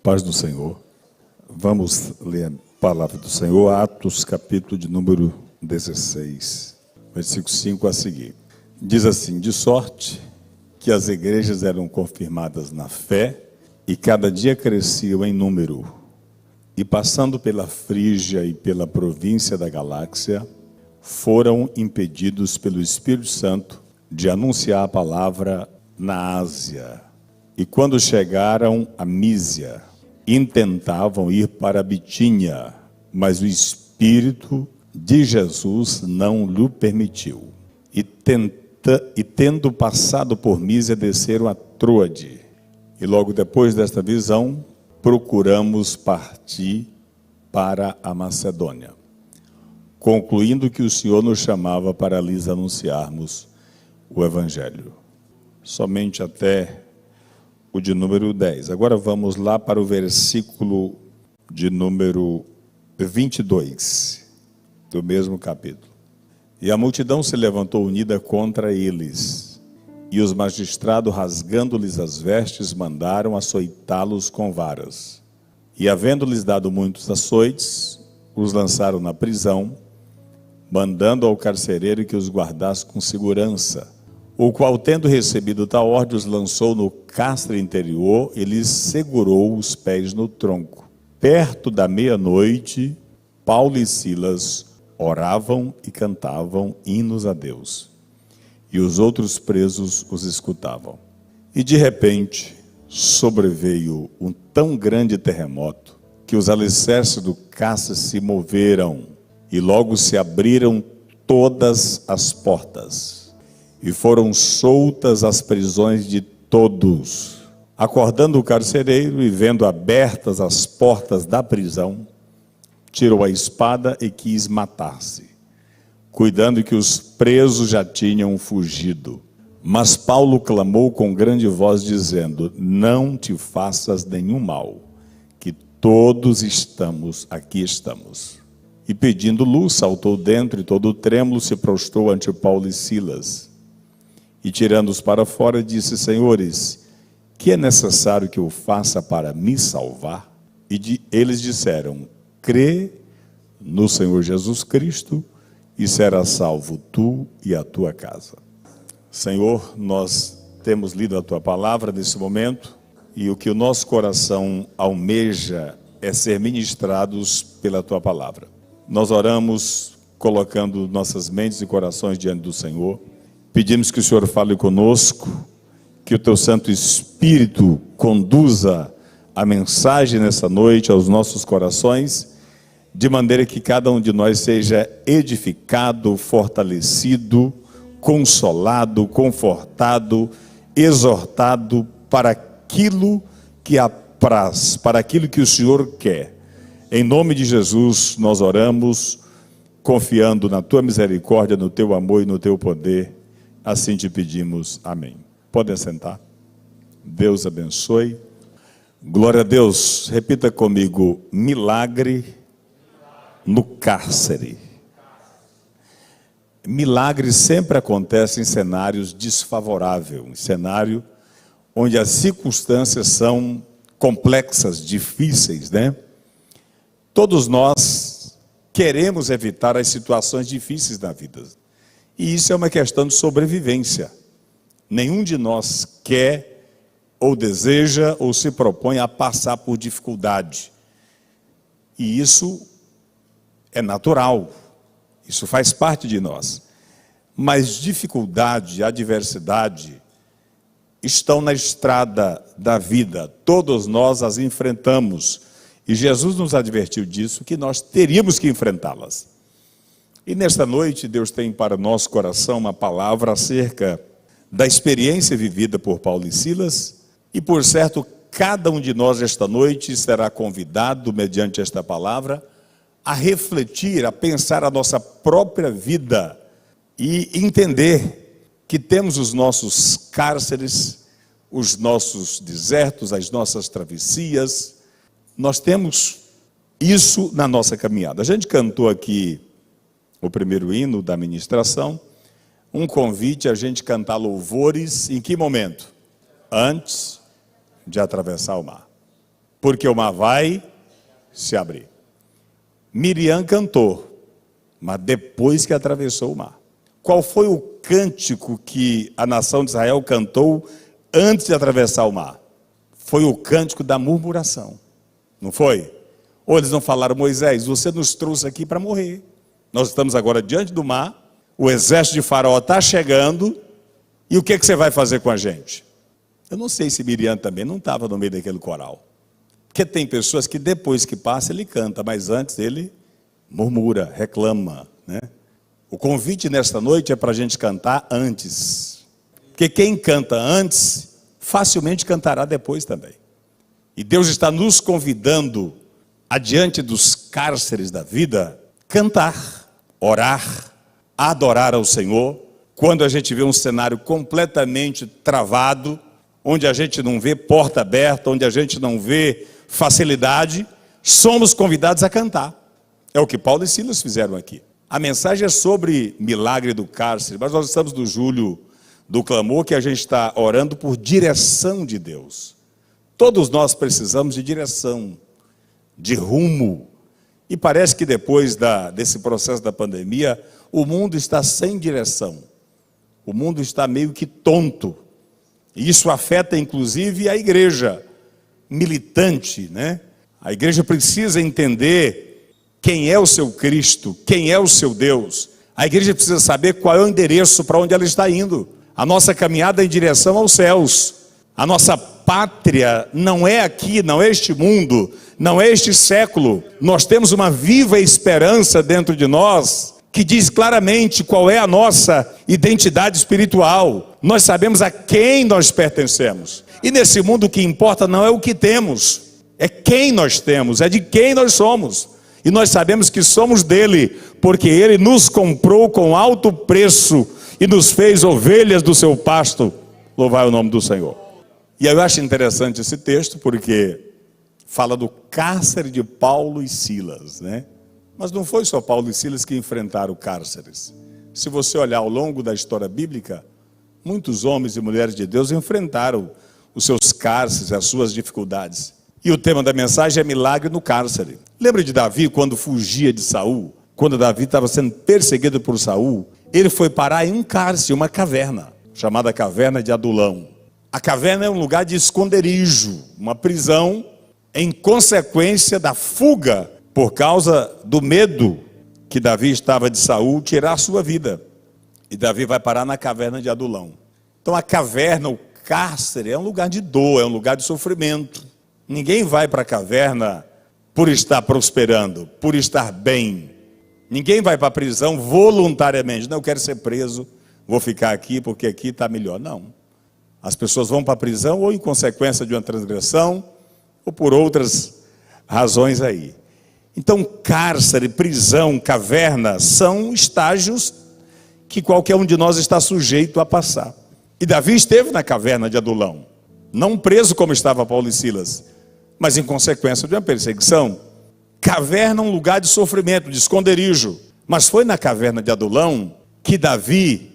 Paz do Senhor. Vamos ler a palavra do Senhor, Atos, capítulo de número 16, versículo 5 a seguir. Diz assim: de sorte que as igrejas eram confirmadas na fé e cada dia cresciam em número. E passando pela Frígia e pela província da Galáxia, foram impedidos pelo Espírito Santo de anunciar a palavra na Ásia. E quando chegaram a Mísia, intentavam ir para Bitínia, mas o Espírito de Jesus não lhe permitiu. E tendo passado por Mísia, desceram a Troade. E logo depois desta visão, procuramos partir para a Macedônia, concluindo que o Senhor nos chamava para lhes anunciarmos o Evangelho. Somente até o de número 10. Agora vamos lá para o versículo de número 22, do mesmo capítulo. E a multidão se levantou unida contra eles, e os magistrados, rasgando-lhes as vestes, mandaram açoitá-los com varas. E havendo-lhes dado muitos açoites, os lançaram na prisão, mandando ao carcereiro que os guardasse com segurança, o qual, tendo recebido tal ordem, os lançou no cárcere interior e lhes segurou os pés no tronco. Perto da meia-noite, Paulo e Silas oravam e cantavam hinos a Deus, e os outros presos os escutavam. E de repente sobreveio um tão grande terremoto que os alicerces do cárcere se moveram, e logo se abriram todas as portas, e foram soltas as prisões de todos. Acordando o carcereiro e vendo abertas as portas da prisão, tirou a espada e quis matar-se, cuidando que os presos já tinham fugido. Mas Paulo clamou com grande voz, dizendo: não te faças nenhum mal, que todos aqui estamos. E pedindo luz, saltou dentro, e todo trêmulo se prostrou ante Paulo e Silas. E tirando-os para fora, disse: senhores, que é necessário que eu faça para me salvar? E eles disseram: crê no Senhor Jesus Cristo, e serás salvo tu e a tua casa. Senhor, nós temos lido a tua palavra nesse momento, e o que o nosso coração almeja é ser ministrados pela tua palavra. Nós oramos colocando nossas mentes e corações diante do Senhor. Pedimos que o Senhor fale conosco, que o teu Santo Espírito conduza a mensagem nessa noite aos nossos corações, de maneira que cada um de nós seja edificado, fortalecido, consolado, confortado, exortado para aquilo que apraz, para aquilo que o Senhor quer. Em nome de Jesus nós oramos, confiando na tua misericórdia, no teu amor e no teu poder. Assim te pedimos, amém. Podem sentar. Deus abençoe. Glória a Deus. Repita comigo: milagre no cárcere. Milagre sempre acontece em cenários desfavoráveis, em cenário onde as circunstâncias são complexas, difíceis, né? Todos nós queremos evitar as situações difíceis na vida. E isso é uma questão de sobrevivência. Nenhum de nós quer, ou deseja, ou se propõe a passar por dificuldade. E isso é natural. Isso faz parte de nós. Mas dificuldade, adversidade, estão na estrada da vida. Todos nós as enfrentamos. E Jesus nos advertiu disso, que nós teríamos que enfrentá-las. E nesta noite, Deus tem para o nosso coração uma palavra acerca da experiência vivida por Paulo e Silas. E por certo, cada um de nós esta noite será convidado, mediante esta palavra, a refletir, a pensar a nossa própria vida e entender que temos os nossos cárceres, os nossos desertos, as nossas travessias. Nós temos isso na nossa caminhada. A gente cantou aqui o primeiro hino da ministração, um convite a gente cantar louvores em que momento? Antes de atravessar o mar. porque o mar vai se abrir. Miriam cantou, mas depois que atravessou o mar. Qual foi o cântico que a nação de Israel cantou antes de atravessar o mar? Foi o cântico da murmuração, não foi? Ou eles não falaram: Moisés, você nos trouxe aqui para morrer. Nós estamos agora diante do mar, o exército de Faraó está chegando, e o que você vai fazer com a gente? Eu não sei se Miriam também não estava no meio daquele coral. Porque tem pessoas que depois que passa ele canta, mas antes ele murmura, reclama, né? O convite nesta noite é para a gente cantar antes. Porque quem canta antes, facilmente cantará depois também. E Deus está nos convidando, adiante dos cárceres da vida, cantar, orar, adorar ao Senhor. Quando a gente vê um cenário completamente travado, onde a gente não vê porta aberta, onde a gente não vê facilidade, somos convidados a cantar. É o que Paulo e Silas fizeram aqui. A mensagem é sobre milagre do cárcere, mas nós estamos no julho do clamor, que a gente está orando por direção de Deus. Todos nós precisamos de direção, de rumo. E parece que depois desse processo da pandemia, o mundo está sem direção. O mundo está meio que tonto. E isso afeta inclusive a igreja militante, né? A igreja precisa entender quem é o seu Cristo, quem é o seu Deus. A igreja precisa saber qual é o endereço para onde ela está indo. A nossa caminhada é em direção aos céus. A nossa pátria não é aqui, não é este mundo, não é este século. Nós temos uma viva esperança dentro de nós, que diz claramente qual é a nossa identidade espiritual. Nós sabemos a quem nós pertencemos. E nesse mundo o que importa não é o que temos, é quem nós temos, é de quem nós somos. E nós sabemos que somos dele, porque ele nos comprou com alto preço e nos fez ovelhas do seu pasto. Louvai o nome do Senhor. E aí eu acho interessante esse texto, porque fala do cárcere de Paulo e Silas, né? Mas não foi só Paulo e Silas que enfrentaram cárceres. Se você olhar ao longo da história bíblica, muitos homens e mulheres de Deus enfrentaram os seus cárceres, as suas dificuldades. E o tema da mensagem é milagre no cárcere. Lembra de Davi quando fugia de Saul? Quando Davi estava sendo perseguido por Saul, ele foi parar em um cárcere, uma caverna, chamada caverna de Adulão. A caverna é um lugar de esconderijo, uma prisão, em consequência da fuga, por causa do medo que Davi estava de Saul tirar a sua vida. E Davi vai parar na caverna de Adulão. Então a caverna, o cárcere, é um lugar de dor, é um lugar de sofrimento. Ninguém vai para a caverna por estar prosperando, por estar bem. Ninguém vai para a prisão voluntariamente. Não, eu quero ser preso, vou ficar aqui porque aqui está melhor. Não. As pessoas vão para a prisão ou em consequência de uma transgressão, ou por outras razões aí. Então, cárcere, prisão, caverna, são estágios que qualquer um de nós está sujeito a passar. E Davi esteve na caverna de Adulão, não preso como estava Paulo e Silas, mas em consequência de uma perseguição. Caverna é um lugar de sofrimento, de esconderijo. Mas foi na caverna de Adulão que Davi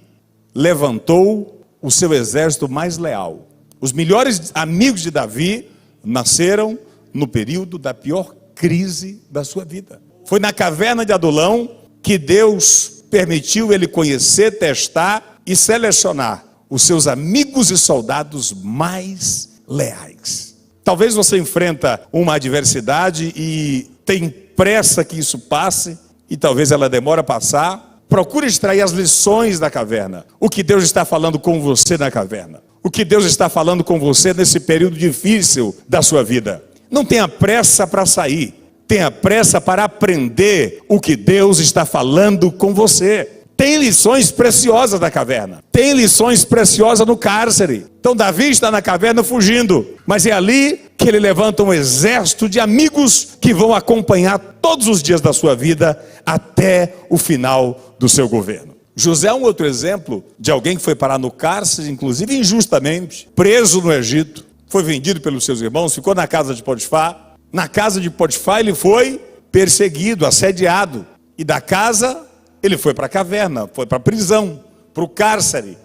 levantou o seu exército mais leal. Os melhores amigos de Davi nasceram no período da pior crise da sua vida. Foi na caverna de Adulão que Deus permitiu ele conhecer, testar e selecionar os seus amigos e soldados mais leais. Talvez você enfrenta uma adversidade e tem pressa que isso passe, e talvez ela demore a passar. Procure extrair as lições da caverna. O que Deus está falando com você na caverna. O que Deus está falando com você nesse período difícil da sua vida. Não tenha pressa para sair. Tenha pressa para aprender o que Deus está falando com você. Tem lições preciosas da caverna. Tem lições preciosas no cárcere. Então Davi está na caverna fugindo. Mas é ali que ele levanta um exército de amigos que vão acompanhar todos os dias da sua vida até o final do seu governo. José é um outro exemplo de alguém que foi parar no cárcere, inclusive injustamente, preso no Egito. Foi vendido pelos seus irmãos, ficou na casa de Potifar. Na casa de Potifar ele foi perseguido, assediado. E da casa ele foi para a caverna, foi para a prisão, para o cárcere.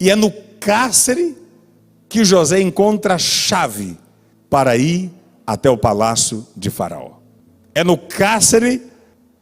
E é no cárcere que José encontra a chave para ir até o palácio de Faraó. É no cárcere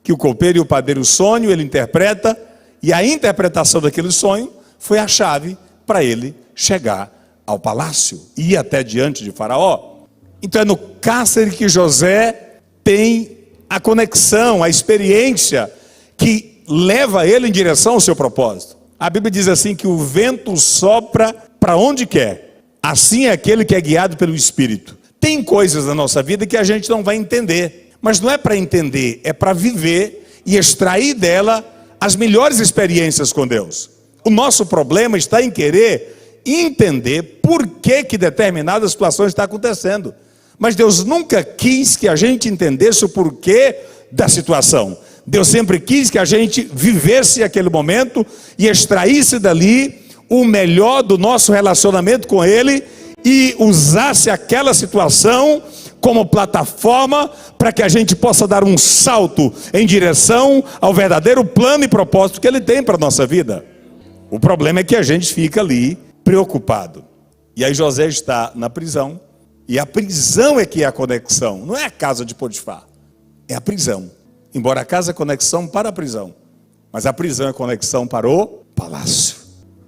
que o copeiro e o padeiro sonham, ele interpreta, e a interpretação daquele sonho foi a chave para ele chegar ao palácio e ir até diante de Faraó. Então é no cárcere que José tem a conexão, a experiência que leva ele em direção ao seu propósito. A Bíblia diz assim que o vento sopra para onde quer. Assim é aquele que é guiado pelo Espírito. Tem coisas na nossa vida que a gente não vai entender, mas não é para entender, é para viver e extrair dela as melhores experiências com Deus. O nosso problema está em querer entender por que determinada situação está acontecendo. Mas Deus nunca quis que a gente entendesse o porquê da situação. Deus sempre quis que a gente vivesse aquele momento e extraísse dali o melhor do nosso relacionamento com Ele e usasse aquela situação como plataforma para que a gente possa dar um salto em direção ao verdadeiro plano e propósito que Ele tem para a nossa vida. O problema é que a gente fica ali preocupado. E aí José está na prisão, e a prisão é que é a conexão, não é a casa de Potifar, é a prisão. Embora a casa é conexão para a prisão, mas a prisão é conexão para o palácio.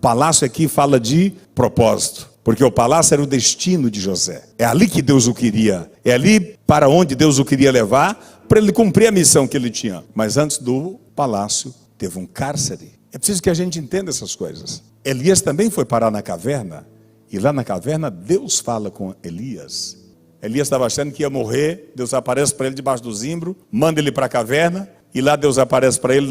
Palácio aqui fala de propósito, porque o palácio era o destino de José. É ali que Deus o queria, é ali para onde Deus o queria levar, para ele cumprir a missão que ele tinha. Mas antes do palácio, teve um cárcere. É preciso que a gente entenda essas coisas. Elias também foi parar na caverna, e lá na caverna Deus fala com Elias. Elias estava achando que ia morrer, Deus aparece para ele debaixo do zimbro, manda ele para a caverna, e lá Deus aparece para ele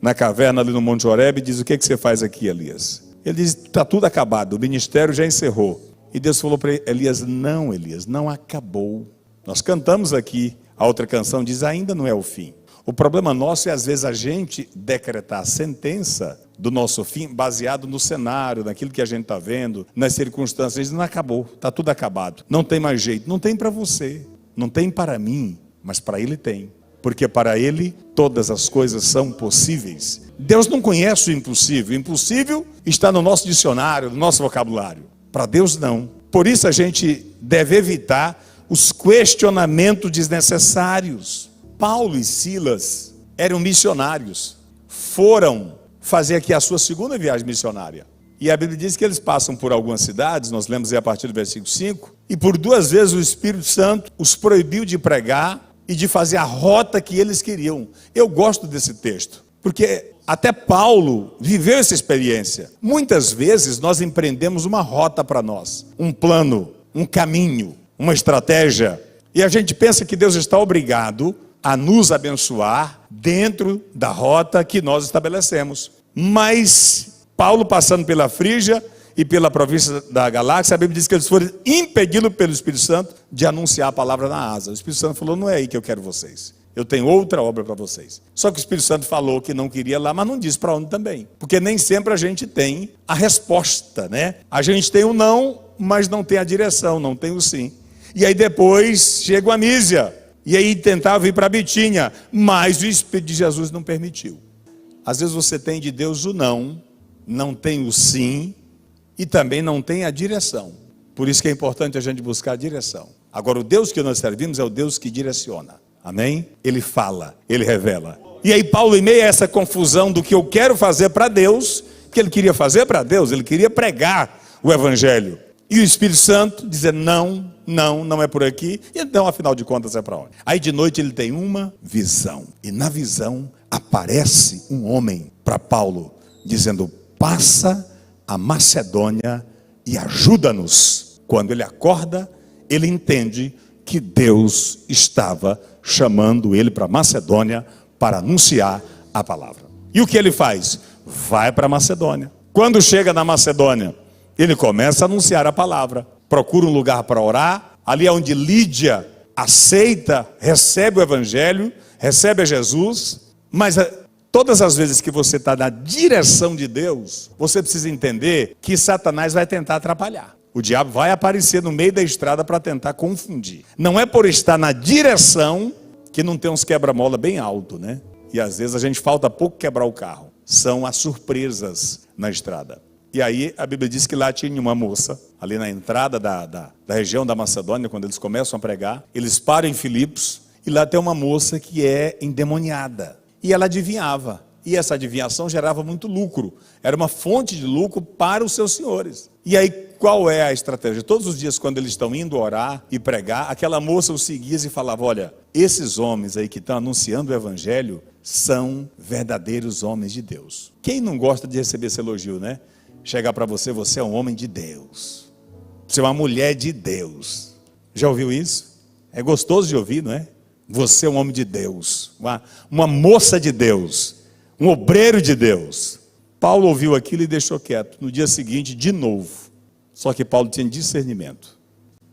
na caverna ali no Monte Horebe e diz: o que você faz aqui, Elias? Ele diz: está tudo acabado, o ministério já encerrou. E Deus falou para Elias: Elias, não acabou. Nós cantamos aqui, a outra canção diz: ainda não é o fim. O problema nosso é às vezes a gente decretar a sentença do nosso fim baseado no cenário, naquilo que a gente está vendo, nas circunstâncias. Não acabou, está tudo acabado, não tem mais jeito. Não tem para você, não tem para mim, mas para Ele tem. Porque para Ele todas as coisas são possíveis. Deus não conhece o impossível. O impossível está no nosso dicionário, no nosso vocabulário. Para Deus não. Por isso a gente deve evitar os questionamentos desnecessários. Paulo e Silas eram missionários. Foram fazer aqui a sua segunda viagem missionária. E a Bíblia diz que eles passam por algumas cidades, nós lemos aí a partir do versículo 5, e por 2 vezes o Espírito Santo os proibiu de pregar e de fazer a rota que eles queriam. Eu gosto desse texto, porque até Paulo viveu essa experiência. Muitas vezes nós empreendemos uma rota para nós, um plano, um caminho, uma estratégia, e a gente pensa que Deus está obrigado a nos abençoar dentro da rota que nós estabelecemos. Mas Paulo, passando pela Frígia e pela província da Galáxia, a Bíblia diz que eles foram impedidos pelo Espírito Santo de anunciar a palavra na Ásia. O Espírito Santo falou: não é aí que eu quero vocês, eu tenho outra obra para vocês. Só que o Espírito Santo falou que não queria lá, mas não disse para onde também, porque nem sempre a gente tem a resposta, né? A gente tem o não, mas não tem a direção, não tem o sim. E aí depois chega a Mísia, e aí tentava ir para Bitínia, mas o Espírito de Jesus não permitiu. Às vezes você tem de Deus o não tem o sim, e também não tem a direção. Por isso que é importante a gente buscar a direção. Agora, o Deus que nós servimos é o Deus que direciona. Amém? Ele fala, Ele revela. E aí Paulo, em meio a essa confusão do que eu quero fazer para Deus, que ele queria fazer para Deus, ele queria pregar o Evangelho. E o Espírito Santo dizer: não é por aqui. E então, afinal de contas, é para onde? Aí de noite ele tem uma visão. E na visão aparece um homem para Paulo, dizendo: passa a Macedônia e ajuda-nos. Quando ele acorda, ele entende que Deus estava chamando ele para Macedônia para anunciar a palavra. E o que ele faz? Vai para Macedônia. Quando chega na Macedônia, ele começa a anunciar a palavra. Procura um lugar para orar. Ali é onde Lídia aceita, recebe o Evangelho, recebe a Jesus. Mas todas as vezes que você está na direção de Deus, você precisa entender que Satanás vai tentar atrapalhar. O diabo vai aparecer no meio da estrada para tentar confundir. Não é por estar na direção que não tem uns quebra-mola bem alto, né? E às vezes a gente falta pouco quebrar o carro. São as surpresas na estrada. E aí a Bíblia diz que lá tinha uma moça, ali na entrada da região da Macedônia, quando eles começam a pregar, eles param em Filipos, e lá tem uma moça que é endemoniada. E ela adivinhava. E essa adivinhação gerava muito lucro. Era uma fonte de lucro para os seus senhores. E aí, qual é a estratégia? Todos os dias, quando eles estão indo orar e pregar, aquela moça os seguia e falava: olha, esses homens aí que estão anunciando o evangelho são verdadeiros homens de Deus. Quem não gosta de receber esse elogio, né? Chegar para você, você é um homem de Deus. Você é uma mulher de Deus. Já ouviu isso? É gostoso de ouvir, não é? Você é um homem de Deus, uma moça de Deus, um obreiro de Deus. Paulo ouviu aquilo e deixou quieto. No dia seguinte, de novo. Só que Paulo tinha discernimento.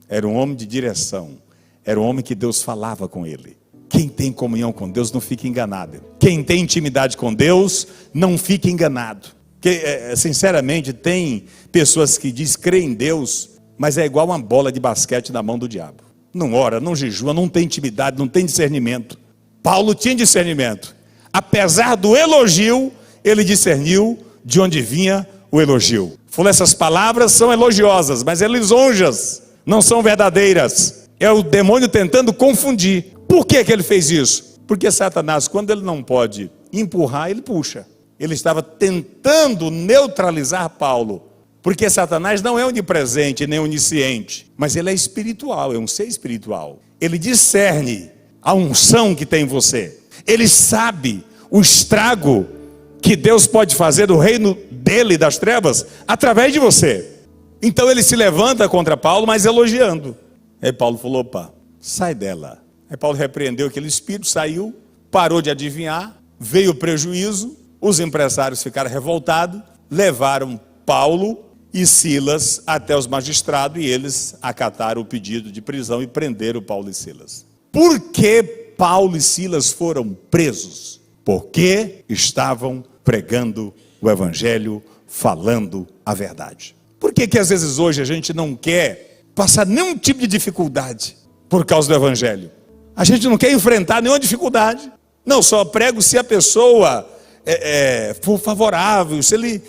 Era um homem de direção. Era um homem que Deus falava com ele. Quem tem comunhão com Deus não fica enganado. Quem tem intimidade com Deus não fica enganado. Porque, sinceramente, tem pessoas que dizem crer em Deus, mas é igual uma bola de basquete na mão do diabo. Não ora, não jejua, não tem intimidade, não tem discernimento. Paulo tinha discernimento. Apesar do elogio, ele discerniu de onde vinha o elogio. Falou: essas palavras são elogiosas, mas lisonjas, não são verdadeiras. É o demônio tentando confundir. Por que ele fez isso? Porque Satanás, quando ele não pode empurrar, ele puxa. Ele estava tentando neutralizar Paulo. Porque Satanás não é onipresente nem onisciente, mas ele é espiritual, é um ser espiritual. Ele discerne a unção que tem em você. Ele sabe o estrago que Deus pode fazer do reino dele, das trevas, através de você. Então ele se levanta contra Paulo, mas elogiando. Aí Paulo falou: opa, sai dela. Aí Paulo repreendeu aquele espírito, saiu, parou de adivinhar, veio o prejuízo, os empresários ficaram revoltados, levaram Paulo e Silas até os magistrados, e eles acataram o pedido de prisão e prenderam Paulo e Silas. Por que Paulo e Silas foram presos? Porque estavam pregando o evangelho, falando a verdade. Por que às vezes hoje a gente não quer passar nenhum tipo de dificuldade por causa do evangelho? A gente não quer enfrentar nenhuma dificuldade. Não, só prego se a pessoa for favorável, se ele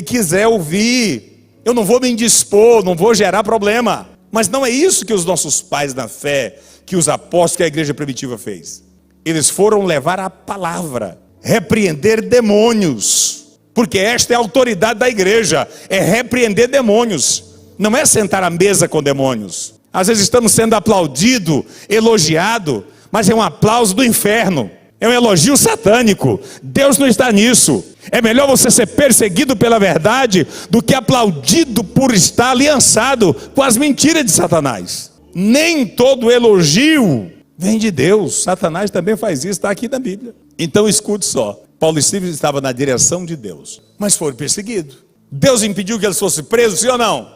quiser ouvir. Eu não vou me indispor, não vou gerar problema. Mas não é isso que os nossos pais na fé, que os apóstolos, que a igreja primitiva fez. Eles foram levar a palavra, repreender demônios. Porque esta é a autoridade da igreja, é repreender demônios. Não é sentar à mesa com demônios. Às vezes estamos sendo aplaudidos, elogiados, mas é um aplauso do inferno. É um elogio satânico. Deus não está nisso. É melhor você ser perseguido pela verdade do que aplaudido por estar aliançado com as mentiras de Satanás. Nem todo elogio vem de Deus. Satanás também faz isso, está aqui na Bíblia. Então escute só. Paulo e Silas estavam na direção de Deus, mas foram perseguidos. Deus impediu que eles fossem presos, sim ou não?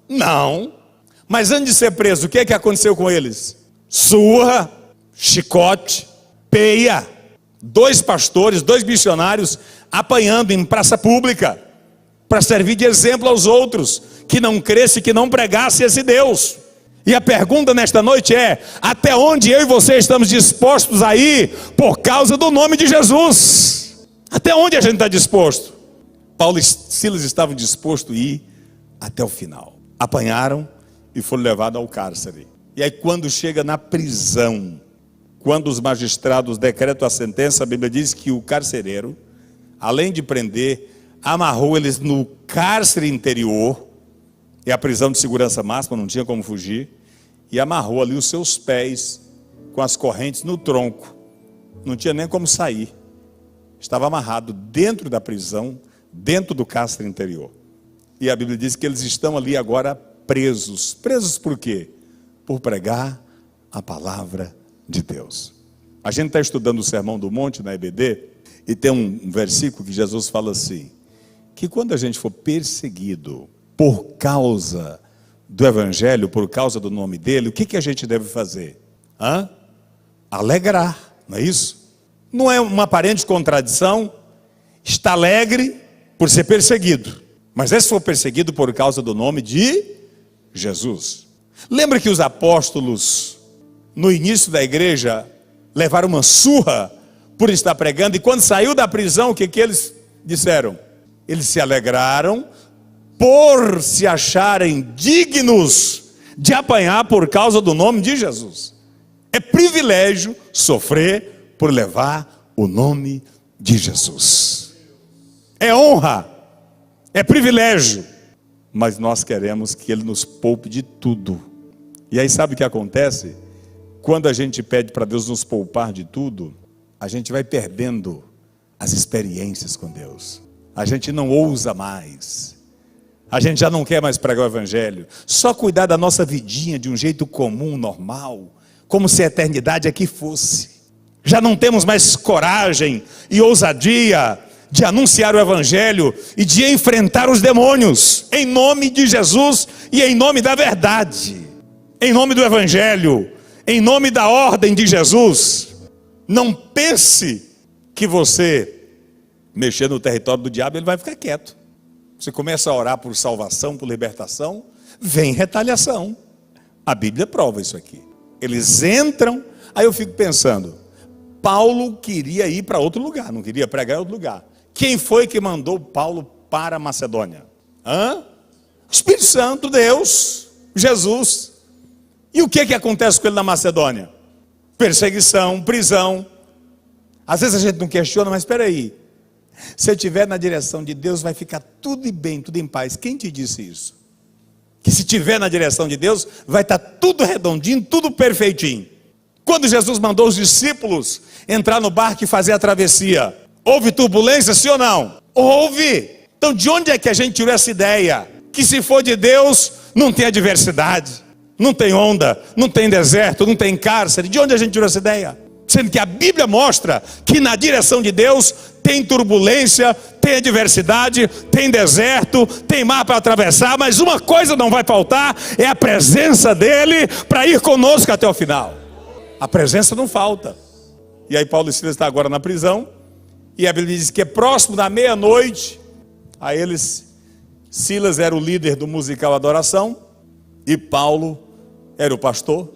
Não. Mas antes de ser preso, o que aconteceu com eles? Surra, chicote, peia. 2 pastores, 2 missionários apanhando em praça pública para servir de exemplo aos outros que não cresce, que não pregasse esse Deus. E a pergunta nesta noite é: até onde eu e você estamos dispostos a ir por causa do nome de Jesus? Até onde a gente está disposto? Paulo e Silas estavam dispostos a ir até o final. Apanharam e foram levados ao cárcere. E aí quando chega na prisão, quando os magistrados decretam a sentença, a Bíblia diz que o carcereiro, além de prender, amarrou eles no cárcere interior, é a prisão de segurança máxima, não tinha como fugir, e amarrou ali os seus pés com as correntes no tronco, não tinha nem como sair, estava amarrado dentro da prisão, dentro do cárcere interior. E a Bíblia diz que eles estão ali agora presos. Presos por quê? Por pregar a palavra de Deus. A gente está estudando o Sermão do Monte na EBD, e tem um versículo que Jesus fala assim, que quando a gente for perseguido por causa do evangelho, por causa do nome dele, o que a gente deve fazer? Alegrar, não é isso? Não é uma aparente contradição? Está alegre por ser perseguido, mas se for perseguido por causa do nome de Jesus. Lembra que os apóstolos no início da igreja levaram uma surra por estar pregando, e quando saiu da prisão, o que eles disseram? Eles se alegraram por se acharem dignos de apanhar por causa do nome de Jesus. É privilégio sofrer por levar o nome de Jesus. É honra, é privilégio, mas nós queremos que Ele nos poupe de tudo. E aí sabe o que acontece? Quando a gente pede para Deus nos poupar de tudo, a gente vai perdendo as experiências com Deus. A gente não ousa mais. A gente já não quer mais pregar o evangelho. Só cuidar da nossa vidinha de um jeito comum, normal, como se a eternidade aqui fosse. Já não temos mais coragem e ousadia de anunciar o evangelho e de enfrentar os demônios, em nome de Jesus e em nome da verdade, em nome do evangelho, em nome da ordem de Jesus. Não pense que você mexer no território do diabo, ele vai ficar quieto. Você começa a orar por salvação, por libertação, vem retaliação. A Bíblia prova isso aqui. Eles entram, aí eu fico pensando, Paulo queria ir para outro lugar, não queria pregar em outro lugar. Quem foi que mandou Paulo para a Macedônia? Espírito Santo, Deus, Jesus. E o que acontece com ele na Macedônia? Perseguição, prisão. Às vezes a gente não questiona, mas espera aí. Se eu estiver na direção de Deus, vai ficar tudo bem, tudo em paz. Quem te disse isso? Que se estiver na direção de Deus, vai estar tudo redondinho, tudo perfeitinho. Quando Jesus mandou os discípulos entrar no barco e fazer a travessia, houve turbulência, sim ou não? Houve. Então de onde é que a gente tirou essa ideia? Que se for de Deus, não tem adversidade, não tem onda, não tem deserto, não tem cárcere. De onde a gente tirou essa ideia? Sendo que a Bíblia mostra que na direção de Deus tem turbulência, tem adversidade, tem deserto, tem mar para atravessar, mas uma coisa não vai faltar, é a presença dele para ir conosco até o final. A presença não falta. E aí Paulo e Silas estão agora na prisão, e a Bíblia diz que é próximo da meia-noite. A eles, Silas era o líder do musical Adoração, e Paulo era o pastor.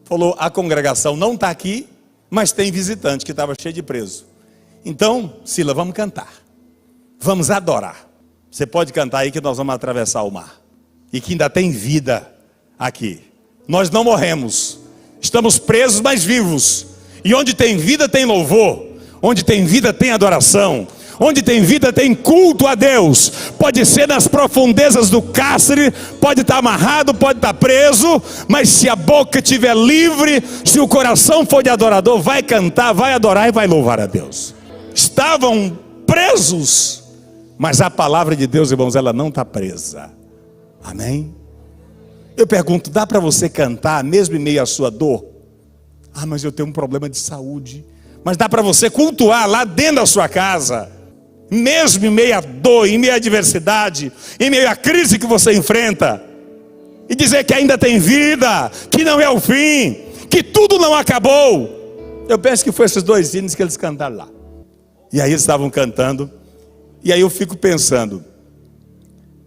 Falou, a congregação não está aqui, mas tem visitante que estava cheio de preso. Então, Silas, vamos cantar, vamos adorar. Você pode cantar aí que nós vamos atravessar o mar, e que ainda tem vida aqui. Nós não morremos, estamos presos, mas vivos. E onde tem vida tem louvor, onde tem vida tem adoração, onde tem vida tem culto a Deus. Pode ser nas profundezas do cárcere, pode estar amarrado, pode estar preso, mas se a boca estiver livre, se o coração for de adorador, vai cantar, vai adorar e vai louvar a Deus. Estavam presos, mas a palavra de Deus, irmãos, ela não está presa. Amém? Eu pergunto, dá para você cantar mesmo em meio à sua dor? Mas eu tenho um problema de saúde. Mas dá para você cultuar lá dentro da sua casa, mesmo em meio à dor, em meio à adversidade, em meio à crise que você enfrenta, e dizer que ainda tem vida, que não é o fim, que tudo não acabou. Eu penso que foi esses dois hinos que eles cantaram lá. E aí eles estavam cantando, e aí eu fico pensando,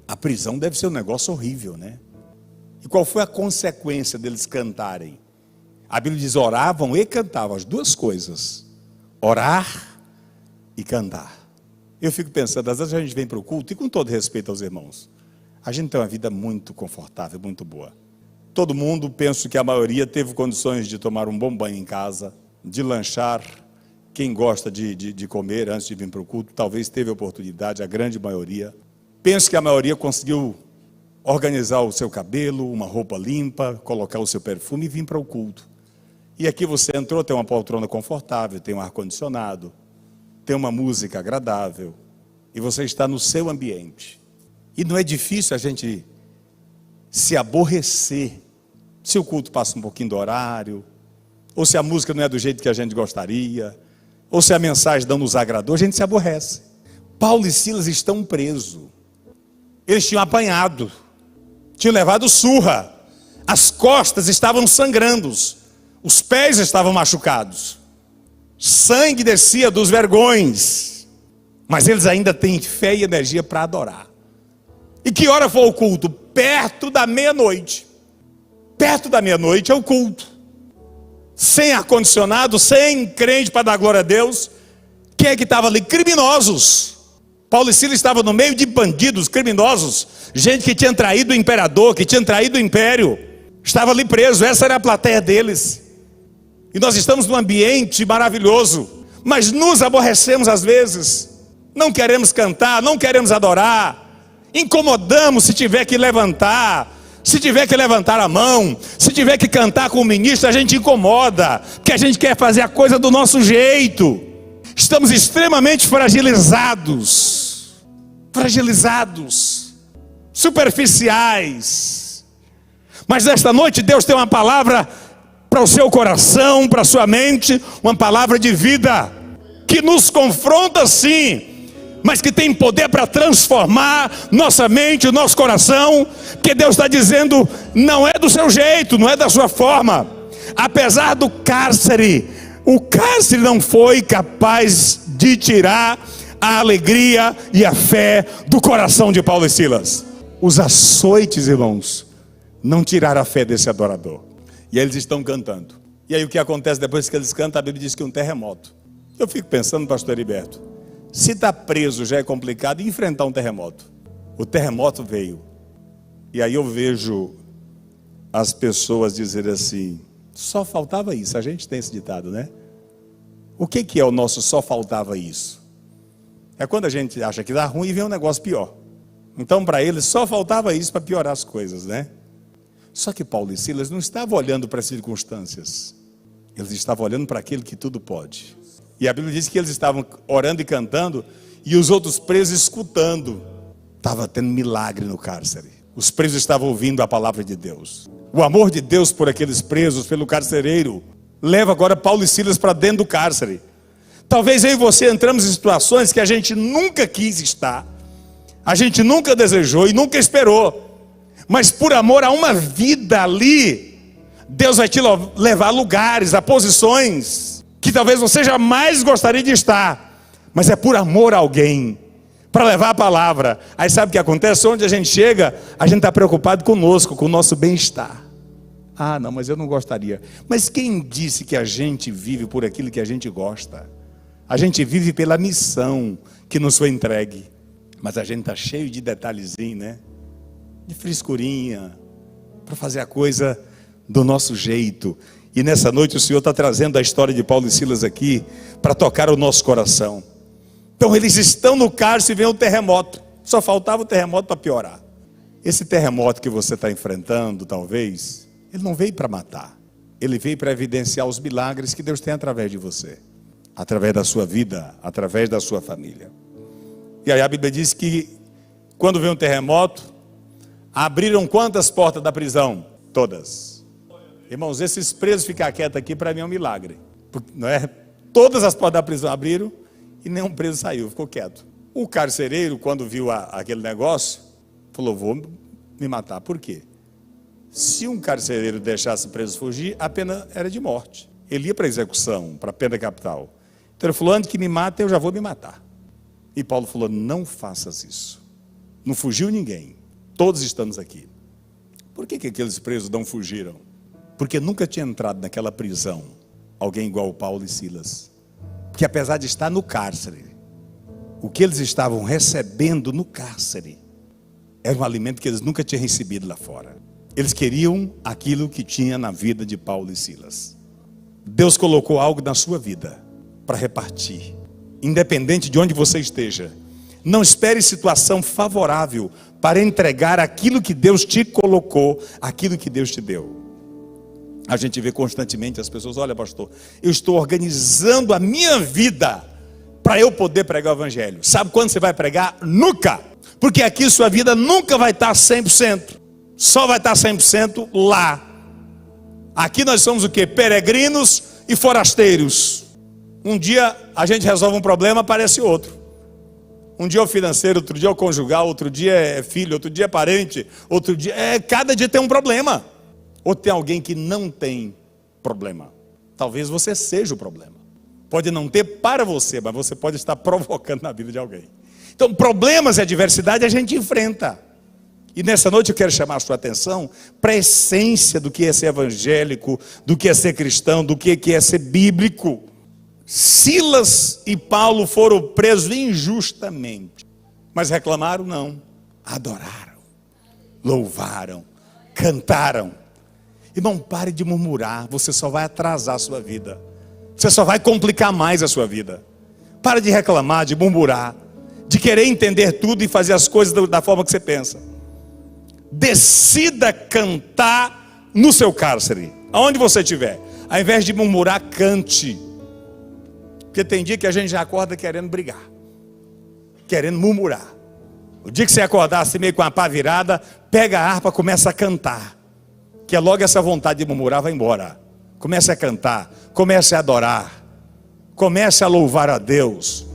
a prisão deve ser um negócio horrível, né? E qual foi a consequência deles cantarem? A Bíblia diz, oravam e cantavam, as duas coisas. Orar e cantar. Eu fico pensando, às vezes a gente vem para o culto, e com todo respeito aos irmãos, a gente tem uma vida muito confortável, muito boa. Todo mundo, penso que a maioria teve condições de tomar um bom banho em casa, de lanchar. Quem gosta de comer antes de vir para o culto, talvez teve oportunidade, a grande maioria. Penso que a maioria conseguiu organizar o seu cabelo, uma roupa limpa, colocar o seu perfume e vir para o culto. E aqui você entrou, tem uma poltrona confortável, tem um ar-condicionado, tem uma música agradável, e você está no seu ambiente. E não é difícil a gente se aborrecer se o culto passa um pouquinho do horário, ou se a música não é do jeito que a gente gostaria, ou se a mensagem não nos agradou, a gente se aborrece. Paulo e Silas estão presos. Eles tinham apanhado, tinham levado surra, as costas estavam sangrando, os pés estavam machucados, sangue descia dos vergões, mas eles ainda têm fé e energia para adorar. E que hora foi o culto? Perto da meia-noite. Perto da meia-noite é o culto. Sem ar-condicionado, sem crente para dar glória a Deus. Quem é que estava ali? Criminosos. Paulo e Silas estavam no meio de bandidos, criminosos, gente que tinha traído o imperador, que tinha traído o império, estava ali preso. Essa era a plateia deles. E nós estamos num ambiente maravilhoso, mas nos aborrecemos às vezes, não queremos cantar, não queremos adorar, incomodamos se tiver que levantar, se tiver que levantar a mão, se tiver que cantar com o ministro, a gente incomoda, porque a gente quer fazer a coisa do nosso jeito. Estamos extremamente fragilizados, superficiais. Mas nesta noite Deus tem uma palavra para o seu coração, para a sua mente, uma palavra de vida, que nos confronta sim, mas que tem poder para transformar nossa mente, o nosso coração, porque Deus está dizendo, não é do seu jeito, não é da sua forma. Apesar do cárcere, o cárcere não foi capaz de tirar a alegria e a fé do coração de Paulo e Silas. Os açoites, irmãos, não tiraram a fé desse adorador. E eles estão cantando. E aí o que acontece depois que eles cantam? A Bíblia diz que é um terremoto. Eu fico pensando, pastor Heriberto, se está preso já é complicado enfrentar um terremoto. O terremoto veio. E aí eu vejo as pessoas dizerem assim, só faltava isso. A gente tem esse ditado, né? O que é o nosso só faltava isso? É quando a gente acha que dá ruim e vem um negócio pior. Então para eles só faltava isso para piorar as coisas, né? Só que Paulo e Silas não estavam olhando para as circunstâncias. Eles estavam olhando para aquele que tudo pode. E a Bíblia diz que eles estavam orando e cantando, e os outros presos escutando. Estava tendo milagre no cárcere. Os presos estavam ouvindo a palavra de Deus. O amor de Deus por aqueles presos, pelo carcereiro, leva agora Paulo e Silas para dentro do cárcere. Talvez eu e você entramos em situações que a gente nunca quis estar, a gente nunca desejou e nunca esperou. Mas por amor a uma vida ali, Deus vai te levar a lugares, a posições que talvez você jamais gostaria de estar, mas é por amor a alguém, para levar a palavra. Aí sabe o que acontece? Onde a gente chega, a gente está preocupado conosco, com o nosso bem-estar. Ah, não, mas eu não gostaria. Mas quem disse que a gente vive por aquilo que a gente gosta? A gente vive pela missão que nos foi entregue. Mas a gente está cheio de detalhezinho, né? De frescurinha, para fazer a coisa do nosso jeito. E nessa noite o Senhor está trazendo a história de Paulo e Silas aqui, para tocar o nosso coração. Então eles estão no cárcere e vem um terremoto. Só faltava o terremoto para piorar. Esse terremoto que você está enfrentando, talvez, ele não veio para matar. Ele veio para evidenciar os milagres que Deus tem através de você. Através da sua vida, através da sua família. E aí a Bíblia diz que, quando veio um terremoto, abriram quantas portas da prisão? Todas. Irmãos, esses presos ficar quietos aqui para mim é um milagre, não é? Todas as portas da prisão abriram e nenhum preso saiu, ficou quieto. O carcereiro, quando viu aquele negócio, falou, vou me matar. Por quê? Se um carcereiro deixasse o preso fugir, a pena era de morte. Ele ia para a execução, para a pena capital. Então ele falou, antes que me mate, eu já vou me matar. E Paulo falou, não faças isso. Não fugiu ninguém, todos estamos aqui. Por que aqueles presos não fugiram? Porque nunca tinha entrado naquela prisão alguém igual Paulo e Silas. Porque apesar de estar no cárcere, o que eles estavam recebendo no cárcere era um alimento que eles nunca tinham recebido lá fora. Eles queriam aquilo que tinha na vida de Paulo e Silas. Deus colocou algo na sua vida para repartir, independente de onde você esteja. Não espere situação favorável para entregar aquilo que Deus te colocou, aquilo que Deus te deu. A gente vê constantemente as pessoas, olha pastor, eu estou organizando a minha vida para eu poder pregar o evangelho. Sabe quando você vai pregar? Nunca! Porque aqui sua vida nunca vai estar 100%. Só vai estar 100% lá. Aqui nós somos o quê? Peregrinos e forasteiros. Um dia a gente resolve um problema, aparece outro. Um dia é o financeiro, outro dia é o conjugal, outro dia é filho, outro dia é parente, outro dia cada dia tem um problema. Ou tem alguém que não tem problema. Talvez você seja o problema. Pode não ter para você, mas você pode estar provocando na vida de alguém. Então problemas e adversidade a gente enfrenta. E nessa noite eu quero chamar a sua atenção para a essência do que é ser evangélico, do que é ser cristão, do que é ser bíblico. Silas e Paulo foram presos injustamente. Mas reclamaram? Não. Adoraram. louvaram, cantaram. Irmão, pare de murmurar, você só vai atrasar a sua vida. Você só vai complicar mais a sua vida. Para de reclamar, de murmurar, de querer entender tudo e fazer as coisas da forma que você pensa. Decida cantar no seu cárcere, aonde você estiver. Ao invés de murmurar, cante. Porque tem dia que a gente já acorda querendo brigar, querendo murmurar. O dia que você acordar assim meio com a pá virada, pega a harpa, começa a cantar. Que logo essa vontade de murmurar vai embora. Comece a cantar, comece a adorar, comece a louvar a Deus.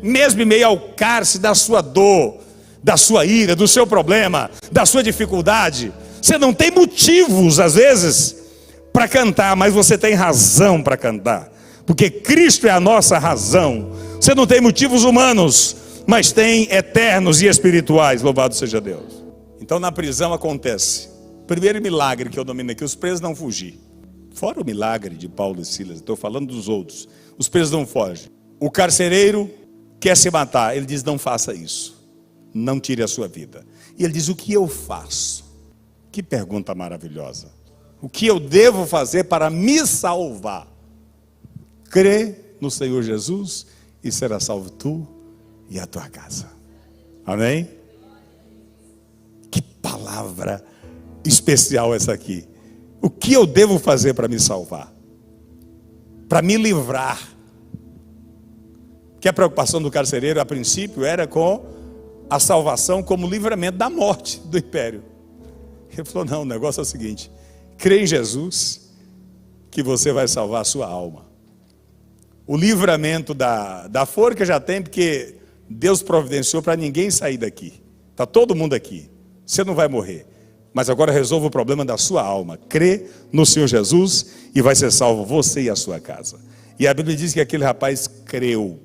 Mesmo em meio ao cárcere da sua dor, da sua ira, do seu problema, da sua dificuldade, você não tem motivos às vezes para cantar, mas você tem razão para cantar, porque Cristo é a nossa razão. Você não tem motivos humanos, mas tem eternos e espirituais, louvado seja Deus. Então na prisão acontece, primeiro milagre que eu domino aqui, os presos não fugir. Fora o milagre de Paulo e Silas, estou falando dos outros, os presos não fogem. O carcereiro quer se matar, ele diz: não faça isso, não tire a sua vida. E ele diz: o que eu faço? Que pergunta maravilhosa. O que eu devo fazer para me salvar? Crê no Senhor Jesus e será salvo tu e a tua casa. Amém? Que palavra especial essa aqui. O que eu devo fazer para me salvar? Para me livrar? Que a preocupação do carcereiro a princípio era com a salvação como livramento da morte do império. Ele falou: não, o negócio é o seguinte: crê em Jesus que você vai salvar a sua alma. O livramento da forca já tem, porque Deus providenciou para ninguém sair daqui. Está todo mundo aqui, você não vai morrer. Mas agora resolva o problema da sua alma. Crê no Senhor Jesus e vai ser salvo você e a sua casa. E a Bíblia diz que aquele rapaz creu.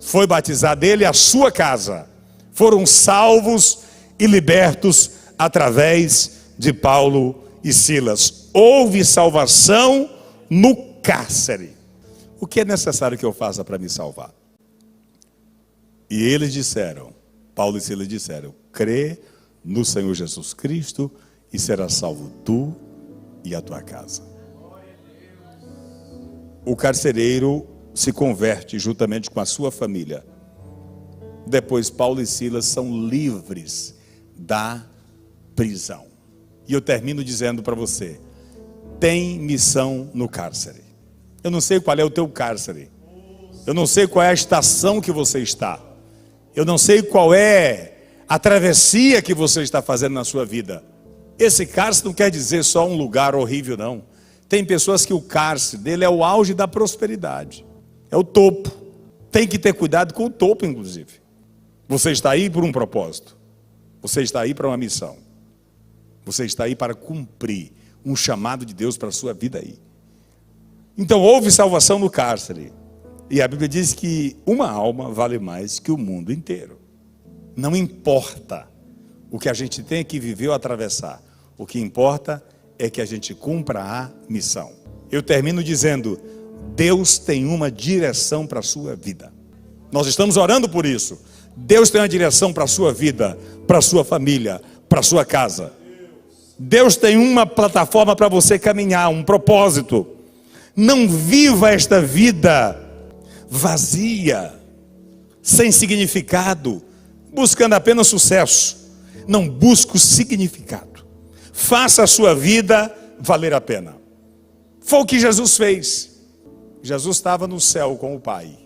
Foi batizado ele e a sua casa. Foram salvos e libertos através de Paulo e Silas. Houve salvação no cárcere. O que é necessário que eu faça para me salvar? E eles disseram, Paulo e Silas disseram: crê no Senhor Jesus Cristo e será salvo tu e a tua casa. O carcereiro se converte juntamente com a sua família. Depois Paulo e Silas são livres da prisão. E eu termino dizendo para você: tem missão no cárcere. Eu não sei qual é o teu cárcere, eu não sei qual é a estação que você está, eu não sei qual é a travessia que você está fazendo na sua vida. Esse cárcere não quer dizer só um lugar horrível, não. Tem pessoas que o cárcere dele é o auge da prosperidade, é o topo. Tem que ter cuidado com o topo, inclusive. Você está aí por um propósito, você está aí para uma missão, você está aí para cumprir um chamado de Deus para a sua vida aí. Então houve salvação no cárcere, e a Bíblia diz que uma alma vale mais que o mundo inteiro. Não importa o que a gente tem que viver ou atravessar, o que importa é que a gente cumpra a missão. Eu termino dizendo: Deus tem uma direção para a sua vida. Nós estamos orando por isso. Deus tem uma direção para a sua vida, para a sua família, para a sua casa. Deus tem uma plataforma para você caminhar, um propósito. Não viva esta vida vazia, sem significado, buscando apenas sucesso. Não busque o significado. Faça a sua vida valer a pena. Foi o que Jesus fez. Jesus estava no céu com o Pai,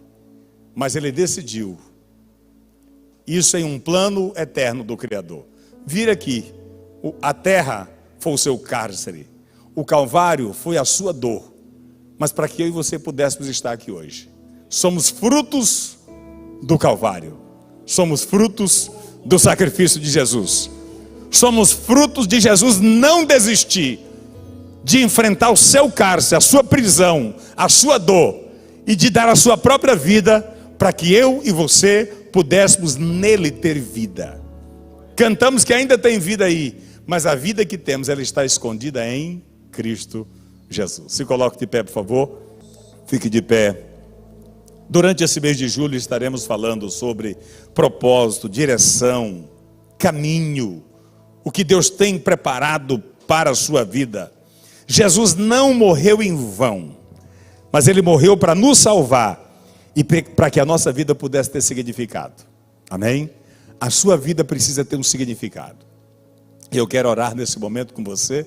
mas ele decidiu isso em um plano eterno do Criador. Vir aqui, a terra foi o seu cárcere, o Calvário foi a sua dor, mas para que eu e você pudéssemos estar aqui hoje. Somos frutos do Calvário, somos frutos do sacrifício de Jesus, somos frutos de Jesus não desistir de enfrentar o seu cárcere, a sua prisão, a sua dor, e de dar a sua própria vida para que eu e você pudéssemos nele ter vida. Cantamos que ainda tem vida aí, mas a vida que temos, ela está escondida em Cristo Jesus. Se coloque de pé, por favor. Fique de pé. Durante esse mês de julho estaremos falando sobre propósito, direção, caminho, o que Deus tem preparado para a sua vida. Jesus não morreu em vão, mas Ele morreu para nos salvar e para que a nossa vida pudesse ter significado. Amém? A sua vida precisa ter um significado. Eu quero orar nesse momento com você.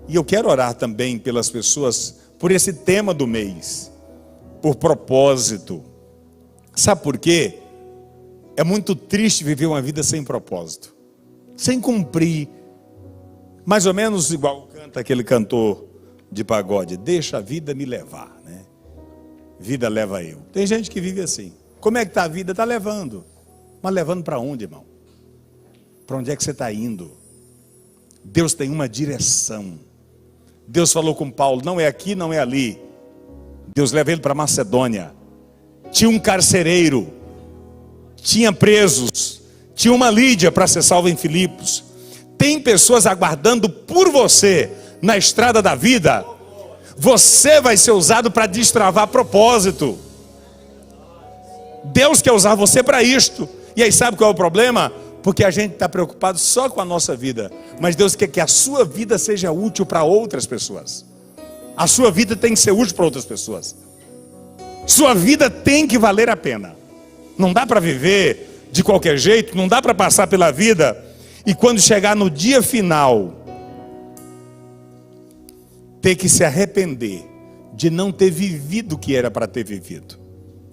E eu quero orar também pelas pessoas, por esse tema do mês, por propósito. Sabe por quê? É muito triste viver uma vida sem propósito, sem cumprir, mais ou menos igual canta aquele cantor de pagode: deixa a vida me levar, né? Vida leva eu. Tem gente que vive assim. Como é que está a vida? Está levando. Mas levando para onde, irmão? Para onde é que você está indo? Deus tem uma direção. Deus falou com Paulo: não é aqui, não é ali. Deus leva ele para Macedônia. Tinha um carcereiro, tinha presos, tinha uma Lídia para ser salva em Filipos. Tem pessoas aguardando por você na estrada da vida. Você vai ser usado para destravar propósito. Deus quer usar você para isto. E aí sabe qual é o problema? Porque a gente está preocupado só com a nossa vida, mas Deus quer que a sua vida seja útil para outras pessoas. A sua vida tem que ser útil para outras pessoas. Sua vida tem que valer a pena. Não dá para viver de qualquer jeito, não dá para passar pela vida e quando chegar no dia final, ter que se arrepender de não ter vivido o que era para ter vivido.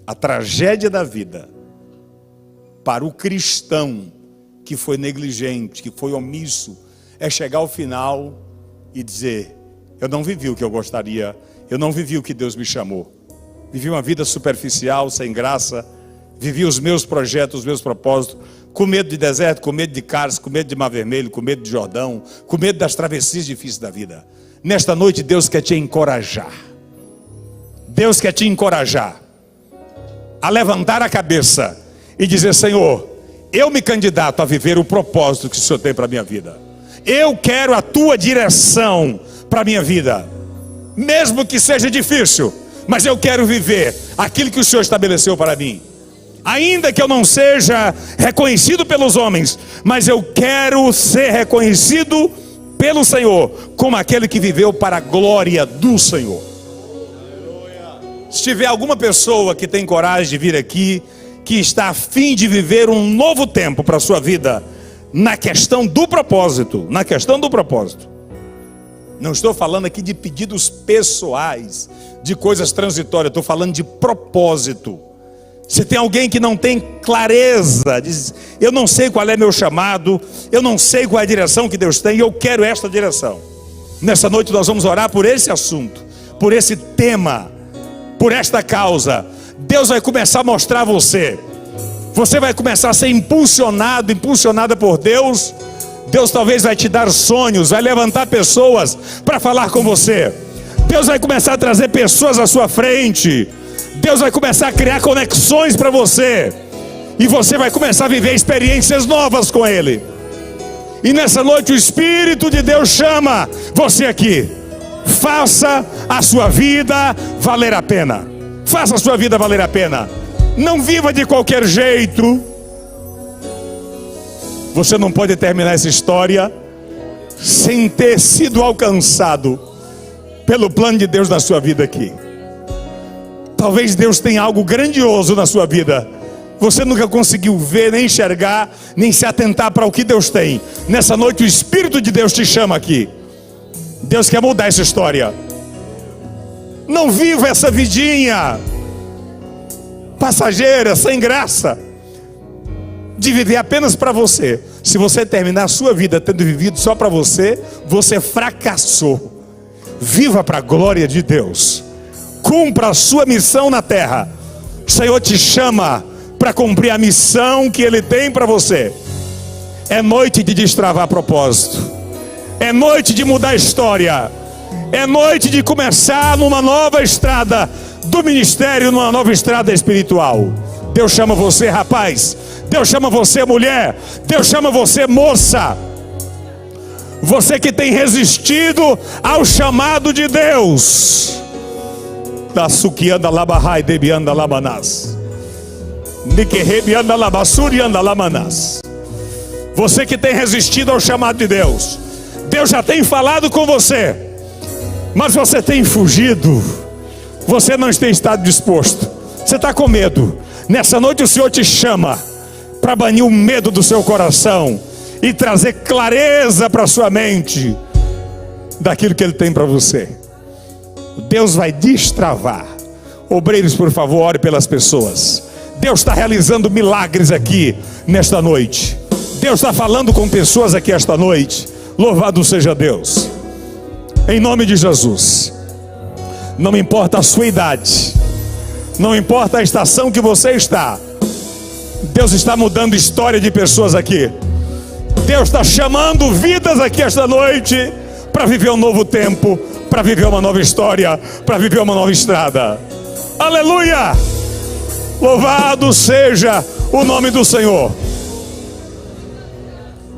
A tragédia da vida para o cristão que foi negligente, que foi omisso, é chegar ao final e dizer: eu não vivi o que eu gostaria, eu não vivi o que Deus me chamou. Vivi uma vida superficial, sem graça, vivi os meus projetos, os meus propósitos, com medo de deserto, com medo de cárcere, com medo de Mar Vermelho, com medo de Jordão, com medo das travessias difíceis da vida. Nesta noite Deus quer te encorajar. Deus quer te encorajar a levantar a cabeça e dizer: Senhor, eu me candidato a viver o propósito que o Senhor tem para a minha vida. Eu quero a tua direção para a minha vida, mesmo que seja difícil, mas eu quero viver aquilo que o Senhor estabeleceu para mim. Ainda que eu não seja reconhecido pelos homens, mas eu quero ser reconhecido pelo Senhor como aquele que viveu para a glória do Senhor. Se tiver alguma pessoa que tem coragem de vir aqui, que está a fim de viver um novo tempo para a sua vida, na questão do propósito, não estou falando aqui de pedidos pessoais, de coisas transitórias, estou falando de propósito. Se tem alguém que não tem clareza, diz: eu não sei qual é meu chamado, eu não sei qual é a direção que Deus tem, eu quero esta direção. Nessa noite nós vamos orar por esse assunto, por esse tema, por esta causa. Deus vai começar a mostrar a você. Você vai começar a ser impulsionada por Deus. Deus talvez vai te dar sonhos, vai levantar pessoas para falar com você. Deus vai começar a trazer pessoas à sua frente. Deus vai começar a criar conexões para você. E você vai começar a viver experiências novas com Ele. E nessa noite o Espírito de Deus chama você aqui. Faça a sua vida valer a pena. Faça a sua vida valer a pena. Não viva de qualquer jeito. Você não pode terminar essa história sem ter sido alcançado pelo plano de Deus na sua vida aqui. Talvez Deus tenha algo grandioso na sua vida. Você nunca conseguiu ver, nem enxergar, nem se atentar para o que Deus tem. Nessa noite o Espírito de Deus te chama aqui. Deus quer mudar essa história. Não viva essa vidinha passageira, sem graça, de viver apenas para você. Se você terminar a sua vida tendo vivido só para você, você fracassou. Viva para a glória de Deus. Cumpra a sua missão na terra. O Senhor te chama para cumprir a missão que Ele tem para você. É noite de destravar propósito. É noite de mudar a história. É noite de começar numa nova estrada do ministério, numa nova estrada espiritual. Deus chama você, rapaz. Deus chama você, mulher. Deus chama você, moça. Você que tem resistido ao chamado de Deus. Da suquianda labahai debianda labanas. Niquerebianda labassurianda labanas. Você que tem resistido ao chamado de Deus, Deus já tem falado com você, mas você tem fugido. Você não tem estado disposto. Você está com medo. Nessa noite o Senhor te chama para banir o medo do seu coração e trazer clareza para a sua mente daquilo que Ele tem para você. Deus vai destravar. Obreiros, por favor, ore pelas pessoas. Deus está realizando milagres aqui nesta noite. Deus está falando com pessoas aqui esta noite. Louvado seja Deus. Em nome de Jesus. Não importa a sua idade, não importa a estação que você está, Deus está mudando história de pessoas aqui. Deus está chamando vidas aqui esta noite para viver um novo tempo, para viver uma nova história, para viver uma nova estrada. Aleluia! Louvado seja o nome do Senhor.